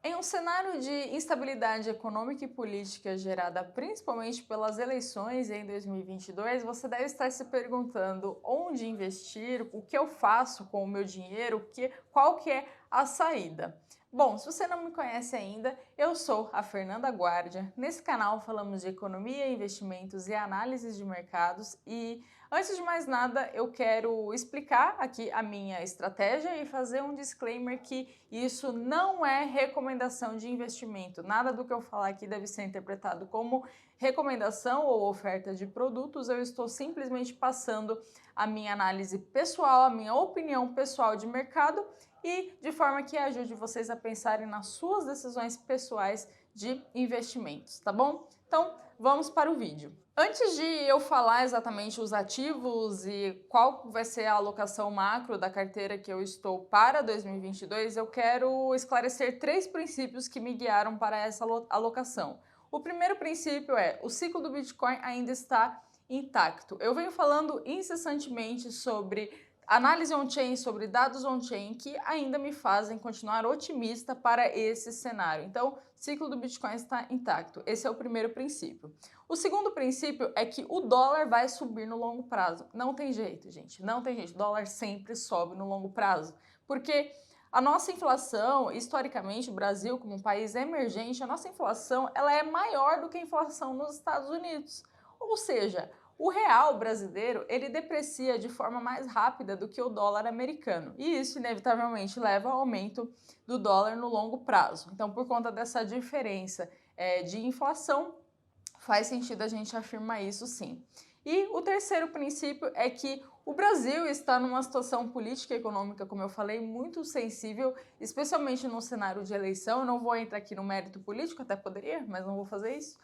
Em um cenário de instabilidade econômica e política gerada principalmente pelas eleições em 2022, você deve estar se perguntando onde investir, o que eu faço com o meu dinheiro, qual que é a saída. Bom, se você não me conhece ainda, eu sou a Fernanda Guardia. Nesse canal falamos de economia, investimentos e análises de mercados e antes de mais nada, eu quero explicar aqui a minha estratégia e fazer um disclaimer que isso não é recomendação de investimento. Nada do que eu falar aqui deve ser interpretado como recomendação ou oferta de produtos. Eu estou simplesmente passando a minha análise pessoal, a minha opinião pessoal de mercado e de forma que ajude vocês a pensarem nas suas decisões pessoais de investimentos, tá bom? Então, vamos para o vídeo. Antes de eu falar exatamente os ativos e qual vai ser a alocação macro da carteira que eu estou para 2022, eu quero esclarecer três princípios que me guiaram para essa alocação. O primeiro princípio é: o ciclo do Bitcoin ainda está intacto. Eu venho falando incessantemente sobre análise on-chain, sobre dados on-chain que ainda me fazem continuar otimista para esse cenário. Então, o ciclo do Bitcoin está intacto. Esse é o primeiro princípio. O segundo princípio é que o dólar vai subir no longo prazo. Não tem jeito, gente. Não tem jeito. O dólar sempre sobe no longo prazo. Porque a nossa inflação, historicamente, o Brasil como um país emergente, a nossa inflação ela é maior do que a inflação nos Estados Unidos. Ou seja, o real brasileiro, ele deprecia de forma mais rápida do que o dólar americano. E isso, inevitavelmente, leva ao aumento do dólar no longo prazo. Então, por conta dessa diferença de inflação, faz sentido a gente afirmar isso sim. E o terceiro princípio é que o Brasil está numa situação política e econômica, como eu falei, muito sensível, especialmente no cenário de eleição. Eu não vou entrar aqui no mérito político, até poderia, mas não vou fazer isso.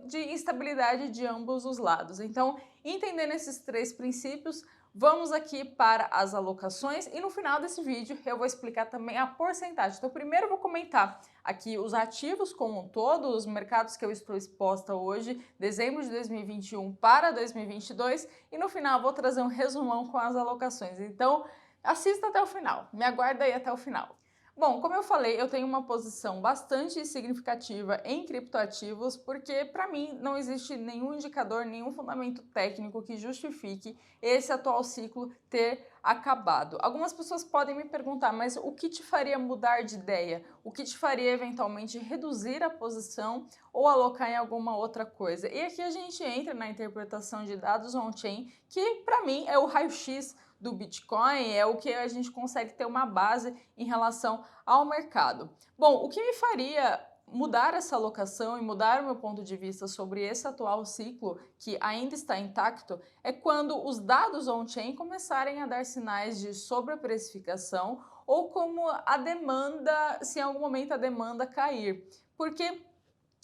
De instabilidade de ambos os lados. Então, entendendo esses três princípios, vamos aqui para as alocações e no final desse vídeo eu vou explicar também a porcentagem. Então, primeiro eu vou comentar aqui os ativos como um todo, os mercados que eu estou exposta hoje, dezembro de 2021 para 2022, e no final vou trazer um resumão com as alocações. Então, assista até o final, me aguarda aí até o final. Bom, como eu falei, eu tenho uma posição bastante significativa em criptoativos, porque para mim não existe nenhum indicador, nenhum fundamento técnico que justifique esse atual ciclo ter acabado. Algumas pessoas podem me perguntar, mas o que te faria mudar de ideia? O que te faria eventualmente reduzir a posição ou alocar em alguma outra coisa? E aqui a gente entra na interpretação de dados on-chain, que para mim é o raio-x do Bitcoin, é o que a gente consegue ter uma base em relação ao mercado. Bom, o que me faria mudar essa alocação e mudar o meu ponto de vista sobre esse atual ciclo, que ainda está intacto, é quando os dados on-chain começarem a dar sinais de sobreprecificação ou como a demanda, se em algum momento a demanda cair. Porque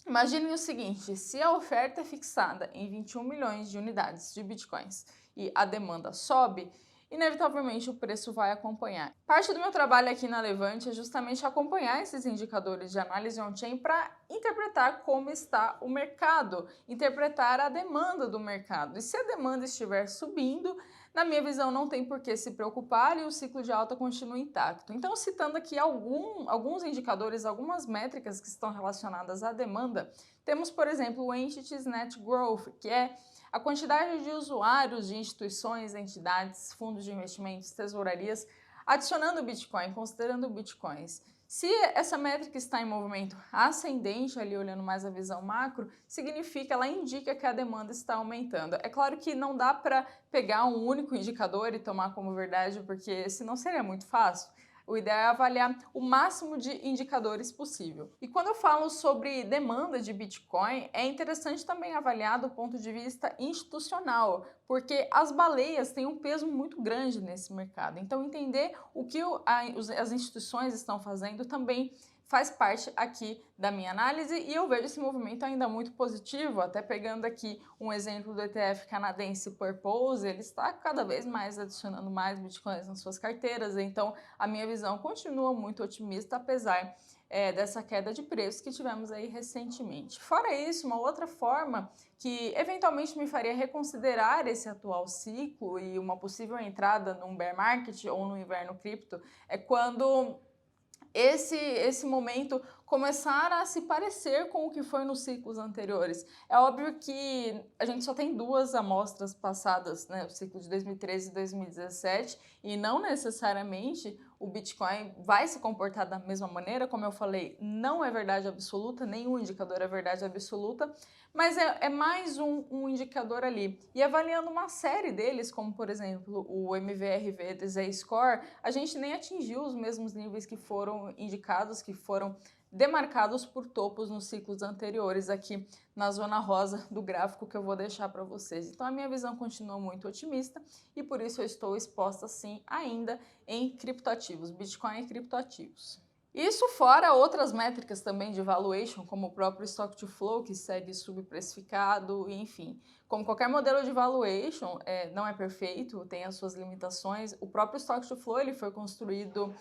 imaginem o seguinte, se a oferta é fixada em 21 milhões de unidades de bitcoins e a demanda sobe, inevitavelmente o preço vai acompanhar. Parte do meu trabalho aqui na Levante é justamente acompanhar esses indicadores de análise on-chain para interpretar como está o mercado, interpretar a demanda do mercado. E se a demanda estiver subindo, na minha visão não tem por que se preocupar e o ciclo de alta continua intacto. Então, citando aqui alguns indicadores, algumas métricas que estão relacionadas à demanda, temos, por exemplo, o Entities Net Growth, que é a quantidade de usuários de instituições, entidades, fundos de investimentos, tesourarias, adicionando Bitcoin, considerando Bitcoins. Se essa métrica está em movimento ascendente, ali olhando mais a visão macro, significa, ela indica que a demanda está aumentando. É claro que não dá para pegar um único indicador e tomar como verdade, porque senão seria muito fácil. O ideal é avaliar o máximo de indicadores possível. E quando eu falo sobre demanda de Bitcoin, é interessante também avaliar do ponto de vista institucional, porque as baleias têm um peso muito grande nesse mercado. Então, entender o que as instituições estão fazendo também faz parte aqui da minha análise e eu vejo esse movimento ainda muito positivo, até pegando aqui um exemplo do ETF canadense Purpose, ele está cada vez mais adicionando mais bitcoins nas suas carteiras, então a minha visão continua muito otimista, apesar dessa queda de preços que tivemos aí recentemente. Fora isso, uma outra forma que eventualmente me faria reconsiderar esse atual ciclo e uma possível entrada num bear market ou no inverno cripto é quando esse momento começar a se parecer com o que foi nos ciclos anteriores. É óbvio que a gente só tem duas amostras passadas, né, o ciclo de 2013 e 2017, e não necessariamente o Bitcoin vai se comportar da mesma maneira, como eu falei, não é verdade absoluta, nenhum indicador é verdade absoluta, mas é mais um indicador ali. E avaliando uma série deles, como por exemplo o MVRV de Z-Score, a gente nem atingiu os mesmos níveis que foram indicados, que foram demarcados por topos nos ciclos anteriores aqui na zona rosa do gráfico que eu vou deixar para vocês. Então a minha visão continua muito otimista e por isso eu estou exposta sim ainda em criptoativos, Bitcoin e criptoativos. Isso fora outras métricas também de valuation, como o próprio Stock to Flow, que segue subprecificado, enfim. Como qualquer modelo de valuation, não é perfeito, tem as suas limitações. O próprio Stock to Flow ele foi construído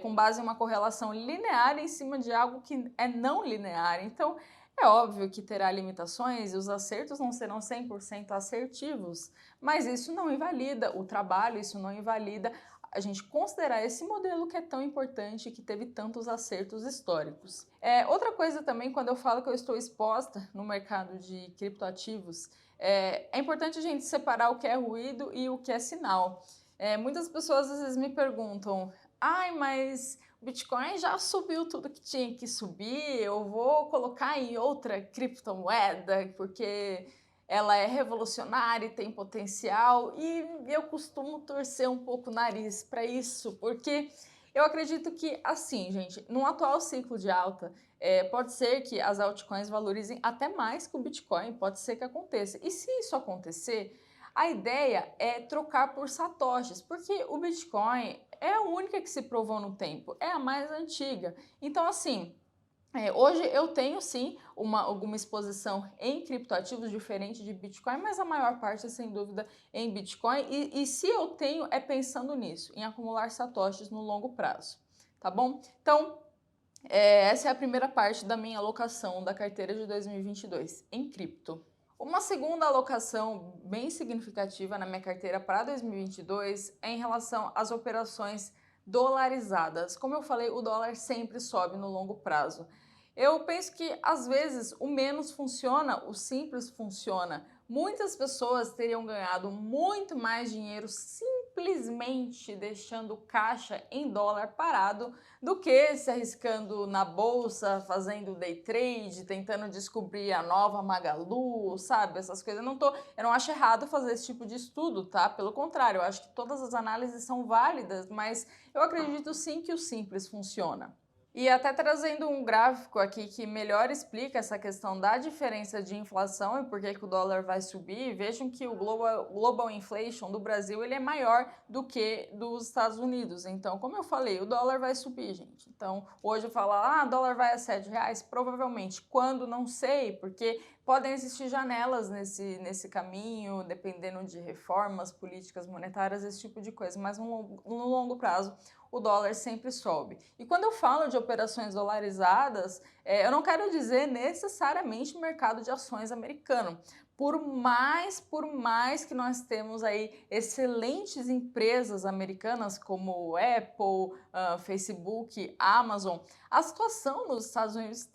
com base em uma correlação linear em cima de algo que é não linear. Então, é óbvio que terá limitações e os acertos não serão 100% assertivos, mas isso não invalida o trabalho, isso não invalida a gente considerar esse modelo que é tão importante e que teve tantos acertos históricos. Outra coisa também, quando eu falo que eu estou exposta no mercado de criptoativos, é importante a gente separar o que é ruído e o que é sinal. Muitas pessoas às vezes me perguntam, ai, mas o Bitcoin já subiu tudo que tinha que subir, eu vou colocar em outra criptomoeda porque ela é revolucionária e tem potencial, e eu costumo torcer um pouco o nariz para isso, porque eu acredito que, assim, gente, num atual ciclo de alta, pode ser que as altcoins valorizem até mais que o Bitcoin, pode ser que aconteça. E se isso acontecer, a ideia é trocar por satoshis, porque o Bitcoin é a única que se provou no tempo, é a mais antiga. Então, assim, hoje eu tenho sim alguma exposição em criptoativos diferente de Bitcoin, mas a maior parte é sem dúvida em Bitcoin e se eu tenho é pensando nisso, em acumular satoshis no longo prazo, tá bom? Então, essa é a primeira parte da minha alocação da carteira de 2022 em cripto. Uma segunda alocação bem significativa na minha carteira para 2022 é em relação às operações dolarizadas. Como eu falei, o dólar sempre sobe no longo prazo. Eu penso que às vezes o menos funciona, o simples funciona. Muitas pessoas teriam ganhado muito mais dinheiro simplesmente deixando caixa em dólar parado do que se arriscando na bolsa, fazendo day trade, tentando descobrir a nova Magalu, sabe? Essas coisas. Eu não acho errado fazer esse tipo de estudo, tá? Pelo contrário, eu acho que todas as análises são válidas, mas eu acredito sim que o simples funciona. E até trazendo um gráfico aqui que melhor explica essa questão da diferença de inflação e por que o dólar vai subir, vejam que o Global Inflation do Brasil ele é maior do que dos Estados Unidos. Então, como eu falei, o dólar vai subir, gente. Então, hoje eu falo, dólar vai a R$ 7, provavelmente. Quando? Não sei, porque podem existir janelas nesse caminho, dependendo de reformas, políticas monetárias, esse tipo de coisa. Mas no longo prazo, o dólar sempre sobe. E quando eu falo de operações dolarizadas, eu não quero dizer necessariamente o mercado de ações americano. Por mais que nós temos aí excelentes empresas americanas como Apple, Facebook, Amazon, a situação nos Estados Unidos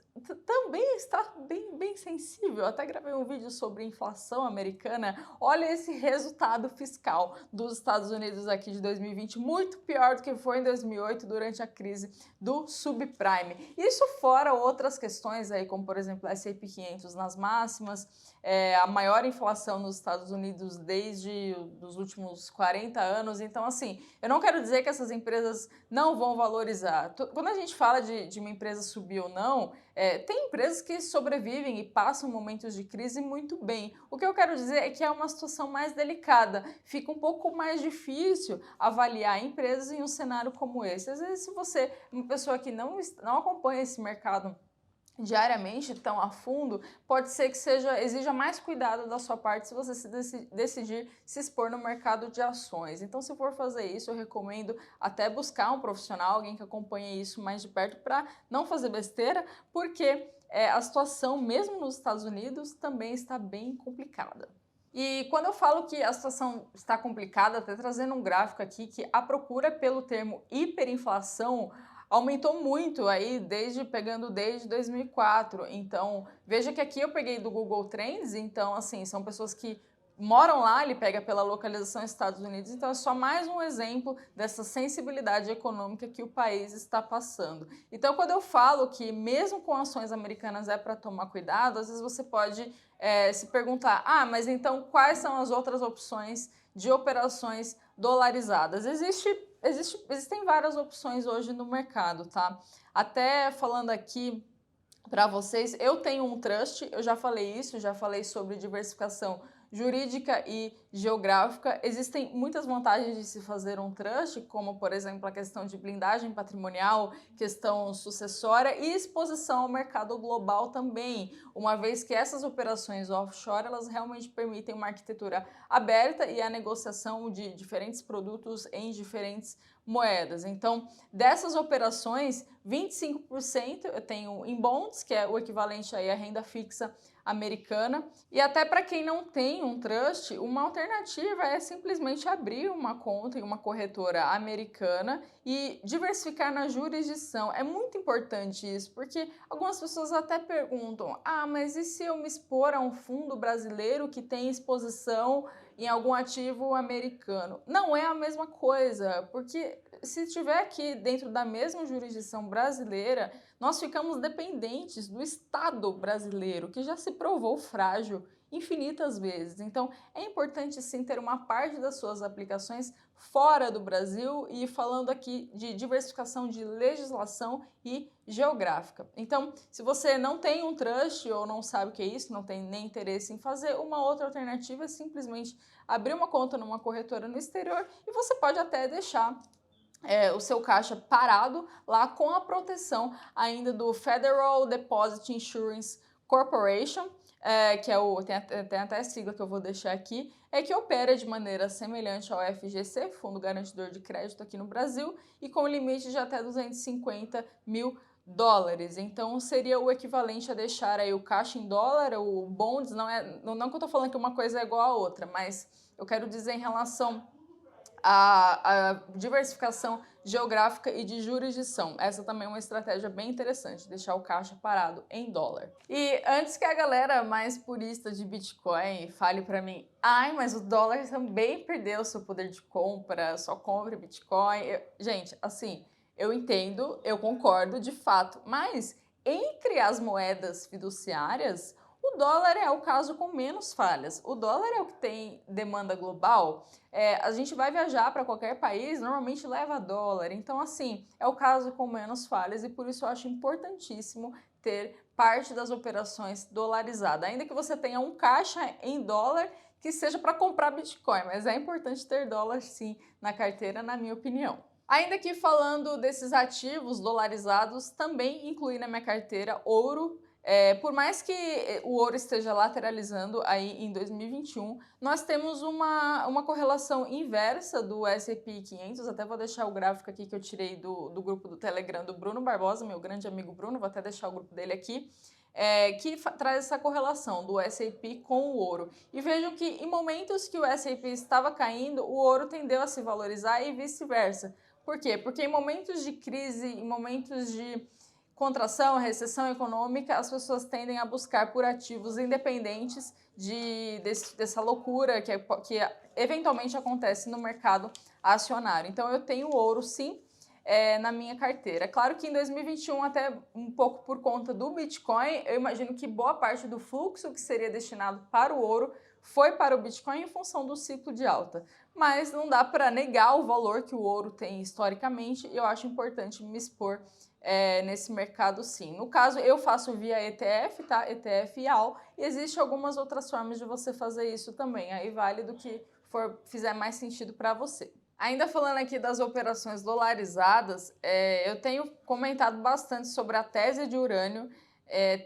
também está bem sensível. Eu até gravei um vídeo sobre inflação americana. Olha esse resultado fiscal dos Estados Unidos aqui de 2020, muito pior do que foi em 2008 durante a crise do subprime. Isso fora outras questões aí, como por exemplo S&P 500 nas máximas, a maior inflação nos Estados Unidos desde os últimos 40 anos. Então, assim, eu não quero dizer que essas empresas não vão valorizar. Quando a gente fala de uma empresa subir ou não, tem empresas que sobrevivem e passam momentos de crise muito bem. O que eu quero dizer é que é uma situação mais delicada. Fica um pouco mais difícil avaliar empresas em um cenário como esse. Às vezes, se você é uma pessoa que não acompanha esse mercado diariamente tão a fundo, pode ser que exija mais cuidado da sua parte se você decidir se expor no mercado de ações. Então, se for fazer isso, eu recomendo até buscar um profissional, alguém que acompanhe isso mais de perto para não fazer besteira, porque a situação, mesmo nos Estados Unidos, também está bem complicada. E quando eu falo que a situação está complicada, até trazendo um gráfico aqui, que a procura pelo termo hiperinflação aumentou muito aí desde 2004. Então, veja que aqui eu peguei do Google Trends, então assim, são pessoas que moram lá, ele pega pela localização Estados Unidos, então é só mais um exemplo dessa sensibilidade econômica que o país está passando. Então, quando eu falo que mesmo com ações americanas é para tomar cuidado, às vezes você pode se perguntar, mas então quais são as outras opções de operações dolarizadas? Existem várias opções hoje no mercado, tá? Até falando aqui para vocês, eu tenho um trust, eu já falei isso, já falei sobre diversificação jurídica e geográfica. Existem muitas vantagens de se fazer um trust, como, por exemplo, a questão de blindagem patrimonial, questão sucessória e exposição ao mercado global também, uma vez que essas operações offshore, elas realmente permitem uma arquitetura aberta e a negociação de diferentes produtos em diferentes moedas. Então, dessas operações, 25% eu tenho em bonds, que é o equivalente aí à renda fixa americana. E até para quem não tem um trust, uma alternativa é simplesmente abrir uma conta em uma corretora americana e diversificar na jurisdição. É muito importante isso, porque algumas pessoas até perguntam, mas e se eu me expor a um fundo brasileiro que tem exposição em algum ativo americano? Não é a mesma coisa, porque se estiver aqui dentro da mesma jurisdição brasileira, nós ficamos dependentes do Estado brasileiro, que já se provou frágil infinitas vezes. Então, é importante sim ter uma parte das suas aplicações fora do Brasil e falando aqui de diversificação de legislação e geográfica. Então, se você não tem um trust ou não sabe o que é isso, não tem nem interesse em fazer, uma outra alternativa é simplesmente abrir uma conta numa corretora no exterior e você pode até deixar o seu caixa parado lá com a proteção ainda do Federal Deposit Insurance Corporation, que é tem até a sigla que eu vou deixar aqui, que opera de maneira semelhante ao FGC, Fundo Garantidor de Crédito aqui no Brasil, e com limite de até 250 mil dólares. Então seria o equivalente a deixar aí o caixa em dólar, o bonds, não que eu tô falando que uma coisa é igual à outra, mas eu quero dizer em relação a diversificação geográfica e de jurisdição. Essa também é uma estratégia bem interessante, deixar o caixa parado em dólar. E antes que a galera mais purista de Bitcoin fale para mim, mas o dólar também perdeu seu poder de compra, só compre Bitcoin. Gente, assim, eu entendo, eu concordo de fato, mas entre as moedas fiduciárias, o dólar é o caso com menos falhas. O dólar é o que tem demanda global. A gente vai viajar para qualquer país, normalmente leva dólar. Então, assim, é o caso com menos falhas e por isso eu acho importantíssimo ter parte das operações dolarizada. Ainda que você tenha um caixa em dólar que seja para comprar Bitcoin, mas é importante ter dólar sim na carteira, na minha opinião. Ainda que falando desses ativos dolarizados, também incluí na minha carteira ouro. Por mais que o ouro esteja lateralizando aí em 2021, nós temos uma correlação inversa do S&P 500, até vou deixar o gráfico aqui que eu tirei do grupo do Telegram do Bruno Barbosa, meu grande amigo Bruno, vou até deixar o grupo dele aqui, que traz essa correlação do S&P com o ouro. E vejam que em momentos que o S&P estava caindo, o ouro tendeu a se valorizar e vice-versa. Por quê? Porque em momentos de crise, em momentos de contração, recessão econômica, as pessoas tendem a buscar por ativos independentes dessa loucura que eventualmente acontece no mercado acionário. Então, eu tenho ouro, sim, na minha carteira. Claro que em 2021, até um pouco por conta do Bitcoin, eu imagino que boa parte do fluxo que seria destinado para o ouro foi para o Bitcoin em função do ciclo de alta. Mas não dá para negar o valor que o ouro tem historicamente e eu acho importante me expor nesse mercado sim. No caso, eu faço via ETF, tá? ETF e AL, e existem algumas outras formas de você fazer isso também. Aí vale do que fizer mais sentido para você. Ainda falando aqui das operações dolarizadas, eu tenho comentado bastante sobre a tese de urânio,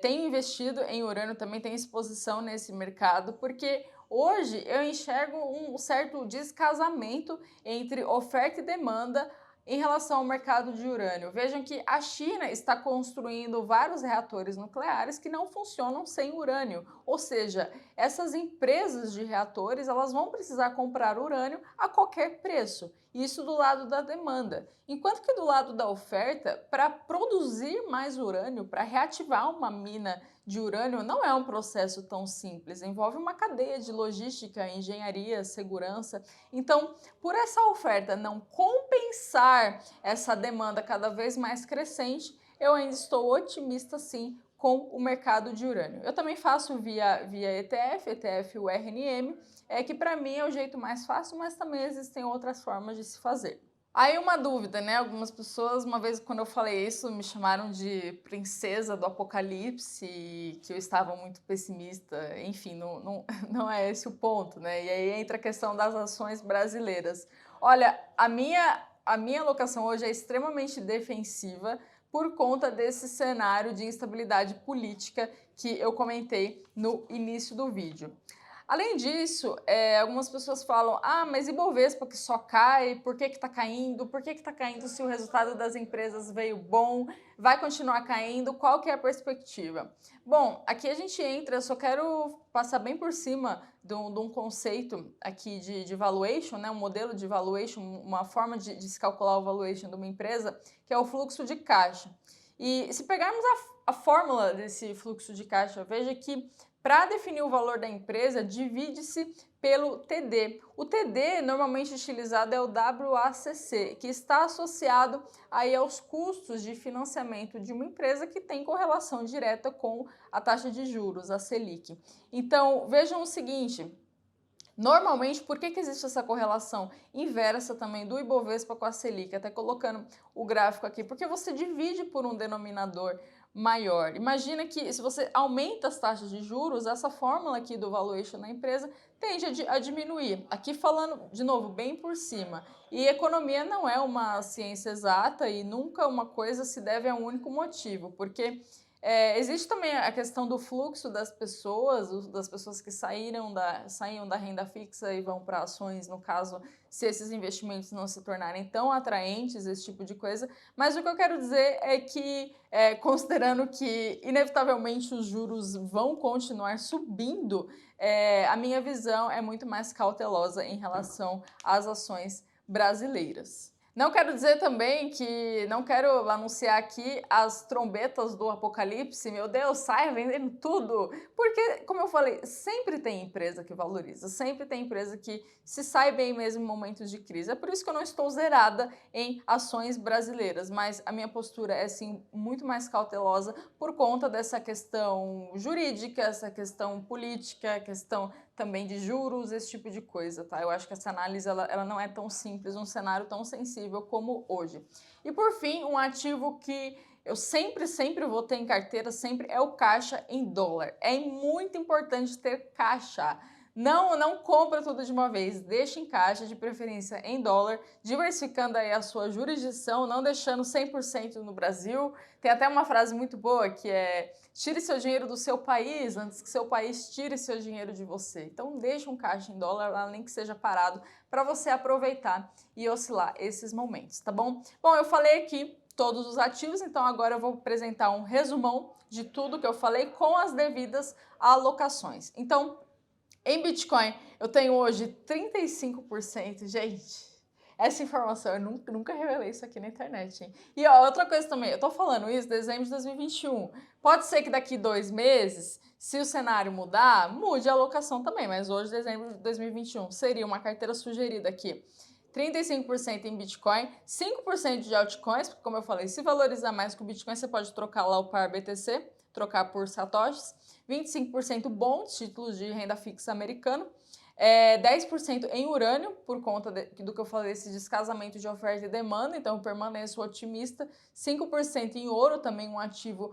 tenho investido em urânio, também tenho exposição nesse mercado, porque hoje eu enxergo um certo descasamento entre oferta e demanda em relação ao mercado de urânio, vejam que a China está construindo vários reatores nucleares que não funcionam sem urânio, ou seja, essas empresas de reatores elas vão precisar comprar urânio a qualquer preço. Isso do lado da demanda. Enquanto que do lado da oferta, para produzir mais urânio, para reativar uma mina de urânio, não é um processo tão simples. Envolve uma cadeia de logística, engenharia, segurança. Então, por essa oferta não compensar essa demanda cada vez mais crescente, eu ainda estou otimista sim com o mercado de urânio. Eu também faço via ETF URNM, que para mim é o jeito mais fácil, mas também existem outras formas de se fazer. Aí uma dúvida, né? Algumas pessoas, uma vez quando eu falei isso, me chamaram de princesa do apocalipse, que eu estava muito pessimista. Enfim, não é esse o ponto, né? E aí entra a questão das ações brasileiras. Olha, a minha alocação hoje é extremamente defensiva por conta desse cenário de instabilidade política que eu comentei no início do vídeo. Além disso, algumas pessoas falam, mas Ibovespa que só cai, por que está caindo? Por que está caindo se o resultado das empresas veio bom? Vai continuar caindo? Qual que é a perspectiva? Bom, aqui a gente entra, eu só quero passar bem por cima de um conceito aqui de valuation, né? Um modelo de valuation, uma forma de se calcular o valuation de uma empresa, que é o fluxo de caixa. E se pegarmos a fórmula desse fluxo de caixa, veja que para definir o valor da empresa, divide-se pelo TD. O TD normalmente utilizado é o WACC, que está associado aí aos custos de financiamento de uma empresa que tem correlação direta com a taxa de juros, a Selic. Então, vejam o seguinte, normalmente, por que existe essa correlação inversa também do Ibovespa com a Selic? Até colocando o gráfico aqui, porque você divide por um denominador maior. Imagina que se você aumenta as taxas de juros, essa fórmula aqui do valuation da empresa tende a diminuir. Aqui falando, de novo, bem por cima. E economia não é uma ciência exata e nunca uma coisa se deve a um único motivo, porque existe também a questão do fluxo das pessoas que saíam da renda fixa e vão para ações, no caso, se esses investimentos não se tornarem tão atraentes, esse tipo de coisa. Mas o que eu quero dizer é que, considerando que inevitavelmente os juros vão continuar subindo, a minha visão é muito mais cautelosa em relação às ações brasileiras. Não quero dizer também que não quero anunciar aqui as trombetas do apocalipse, meu Deus, saia vendendo tudo, porque, como eu falei, sempre tem empresa que valoriza, sempre tem empresa que se sai bem mesmo em momentos de crise. É por isso que eu não estou zerada em ações brasileiras, mas a minha postura é sim muito mais cautelosa por conta dessa questão jurídica, essa questão política, questão também de juros, esse tipo de coisa, tá? Eu acho que essa análise ela não é tão simples, um cenário tão sensível como hoje. E por fim, um ativo que eu sempre vou ter em carteira, sempre é o caixa em dólar. É muito importante ter caixa. Não compra tudo de uma vez, deixa em caixa, de preferência em dólar, diversificando aí a sua jurisdição, não deixando 100% no Brasil. Tem até uma frase muito boa que é: tire seu dinheiro do seu país antes que seu país tire seu dinheiro de você. Então deixa um caixa em dólar, além que seja parado, para você aproveitar e oscilar esses momentos, tá bom? Bom, eu falei aqui todos os ativos, então agora eu vou apresentar um resumão de tudo que eu falei com as devidas alocações. Então, em Bitcoin, eu tenho hoje 35%. Gente, essa informação, eu nunca revelei isso aqui na internet, hein? E ó, outra coisa também, eu tô falando isso em dezembro de 2021. Pode ser que daqui 2 meses, se o cenário mudar, mude a alocação também, mas hoje, dezembro de 2021, seria uma carteira sugerida aqui. 35% em Bitcoin, 5% de altcoins, porque como eu falei, se valorizar mais que o Bitcoin, você pode trocar lá o par BTC, trocar por satoshis, 25% bons, títulos de renda fixa americano, 10% em urânio, por conta do que eu falei, esse descasamento de oferta e demanda, então eu permaneço otimista, 5% em ouro, também um ativo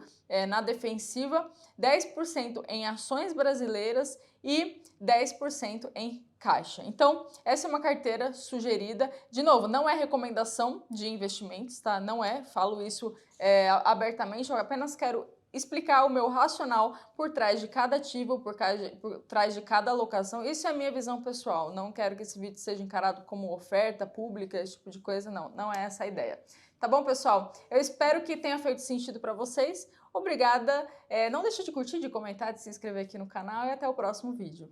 na defensiva, 10% em ações brasileiras e 10% em caixa. Então, essa é uma carteira sugerida. De novo, não é recomendação de investimentos, tá? Não é, falo isso abertamente, eu apenas quero explicar o meu racional por trás de cada ativo, por trás de cada alocação. Isso é a minha visão pessoal. Não quero que esse vídeo seja encarado como oferta pública, esse tipo de coisa, não. Não é essa a ideia. Tá bom, pessoal? Eu espero que tenha feito sentido para vocês. Obrigada. Não deixe de curtir, de comentar, de se inscrever aqui no canal e até o próximo vídeo.